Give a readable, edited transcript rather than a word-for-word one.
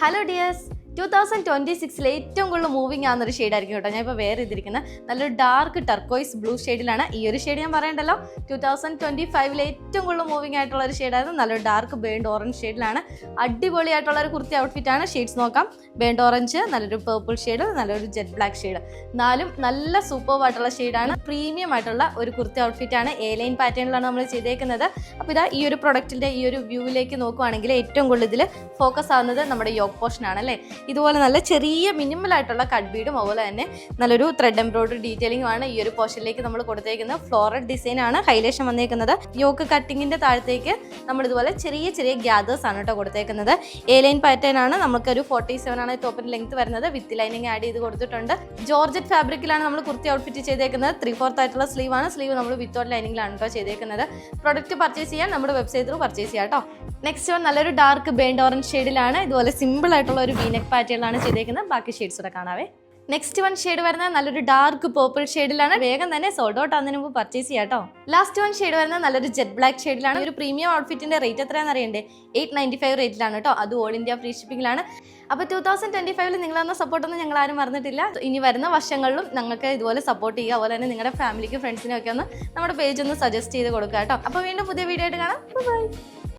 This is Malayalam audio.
ഹലോ ഡിയേഴ്സ്, 2026 ഏറ്റവും കൂടുതൽ മൂവിങ് ആവുന്നൊരു ഷെയ്ഡായിരിക്കും കേട്ടോ. ഞാൻ ഇപ്പോൾ വേറെ ഇതിരിക്കുന്നത് നല്ലൊരു ഡാർക്ക് ടർക്കോയ്സ് ബ്ലൂ ഷെയ്ഡിലാണ്. ഈ ഒരു ഷെയ്ഡ് ഞാൻ പറയണ്ടല്ലോ, 2025 ഏറ്റവും കൂടുതൽ മൂവിങ് ആയിട്ടുള്ള ഒരു ഷെയ്ഡായിരുന്നു. നല്ലൊരു ഡാർക്ക് ബേൺഡ് ഓറഞ്ച് ഷെയ്ഡിലാണ്. അടിപൊളിയായിട്ടുള്ള ഒരു കുർത്തി ഔട്ട്ഫിറ്റാണ്. ഷെയ്ഡ്സ് നോക്കാം. ബേൺഡ് ഓറഞ്ച്, നല്ലൊരു പേർപ്പിൾ ഷെയ്ഡ്, നല്ലൊരു ജെറ്റ് ബ്ലാക്ക് ഷെയ്ഡ്. നാലും നല്ല സൂപ്പർവായിട്ടുള്ള ഷെയ്ഡാണ്. പ്രീമിയം ആയിട്ടുള്ള ഒരു കുർത്തി ഔട്ട്ഫിറ്റാണ്. എ ലൈൻ പാറ്റേണിലാണ് നമ്മൾ ചെയ്തേക്കുന്നത്. അപ്പോൾ ഇതാ ഈ ഒരു പ്രൊഡക്റ്റിൻ്റെ ഈ ഒരു വ്യൂവിലേക്ക് നോക്കുവാണെങ്കിൽ ഏറ്റവും കൂടുതൽ ഇതിൽ ഫോക്കസ് ആവുന്നത് നമ്മുടെ യോക്ക് പോർഷൻ ആണ് അല്ലേ. ഇതുപോലെ നല്ല ചെറിയ മിനിമലായിട്ടുള്ള കട്ട് ബീഡും അതുപോലെ തന്നെ നല്ലൊരു ത്രെഡ് എംബ്രോയിഡറി ഡീറ്റെയിലിംഗുമാണ് ഈ ഒരു പോർഷനിലേക്ക് നമ്മൾ കൊടുത്തേക്കുന്നത്. ഫ്ലോറൽ ഡിസൈൻ ആണ് ഹൈലൈഷൻ വന്നേക്കുന്നത്. യോക്ക് കട്ടിങ്ങിന്റെ താഴത്തേക്ക് നമ്മൾ ഇതുപോലെ ചെറിയ ചെറിയ ഗ്യാദേഴ്സ് ആണ് കേട്ടോ കൊടുത്തേക്കുന്നത്. എ ലൈൻ പാറ്റേൺ ആണ്. നമുക്കൊരു 47 ആണ് ടോപ്പിന്റെ ലെങ്ത് വരുന്നത്. വിത്ത് ലൈനിങ് ആഡ് ചെയ്ത് കൊടുത്തിട്ടുണ്ട്. ജോർജറ്റ് ഫാബ്രിക്കിലാണ് നമ്മൾ കുർത്തി ഔട്ട്ഫിറ്റ് ചെയ്തേക്കുന്നത്. 3/4 ആയിട്ടുള്ള സ്ലീവ് ആണ്. സ്ലീവ് നമ്മൾ വിത്തൗട്ട് ലൈനിങ്ങിലാണ് കേട്ടോ ചെയ്തേക്കുന്നത്. പ്രൊഡക്റ്റ് പർച്ചേസ് ചെയ്യാൻ നമ്മുടെ വെബ്സൈറ്റ് ത്രൂ പർച്ചേസ് ചെയ്യാം കേട്ടോ. നെക്സ്റ്റ് വൺ നല്ലൊരു ഡാർക്ക് ബേൺഡ് ഓറഞ്ച് ഷെയ്ഡിലാണ്. ഇതുപോലെ സിമ്പിൾ ആയിട്ടുള്ള ഒരു വീനെക്ക് പാറ്റേണിലാണ് ചെയ്തേക്കുന്നത്. ബാക്കി ഷെയ്ഡ്സ് കൂടെ കാണാവേ. നെക്സ്റ്റ് വൺ ഷെയ്ഡ് വരുന്നത് നല്ലൊരു ഡാർക്ക് പേർപ്പിൾ ഷെയ്ഡിലാണ്. വേഗം തന്നെ സോൾഡ് ഔട്ട് ആകുന്നതിന് മുമ്പ് പർച്ചേസ് ചെയ്യാം കേട്ടോ. ലാസ്റ്റ് വൺ ഷെയ്ഡ് വരുന്നത് നല്ലൊരു ജെറ്റ് ബ്ലാക്ക് ഷെയ്ഡിലാണ്. ഒരു പ്രീമിയം ഔട്ട്ഫിറ്റിന്റെ റേറ്റ് എത്രയാണെന്ന് അറിയണ്ടേ? 895 റേറ്റിലാണ് കേട്ടോ. അത് ഓൾ ഇന്ത്യ ഫ്രീ ഷിപ്പിംഗിലാണ്. അപ്പോൾ 2025 നിങ്ങൾ തന്ന സപ്പോർട്ടൊന്നും ഞങ്ങൾ ആരും മറന്നിട്ടില്ല. ഇനി വരുന്ന വർഷങ്ങളിലും ഞങ്ങൾക്ക് ഇതുപോലെ സപ്പോർട്ട് ചെയ്യുക. അതുപോലെ തന്നെ നിങ്ങളുടെ ഫാമിലിക്കും ഫ്രണ്ട്സിനും ഒക്കെ ഒന്ന് നമ്മുടെ പേജ് ഒന്ന് സജസ്റ്റ് ചെയ്ത് കൊടുക്കുക കേട്ടോ. അപ്പോൾ വീണ്ടും പുതിയ വീഡിയോ ആയിട്ട് കാണാം. ബൈ.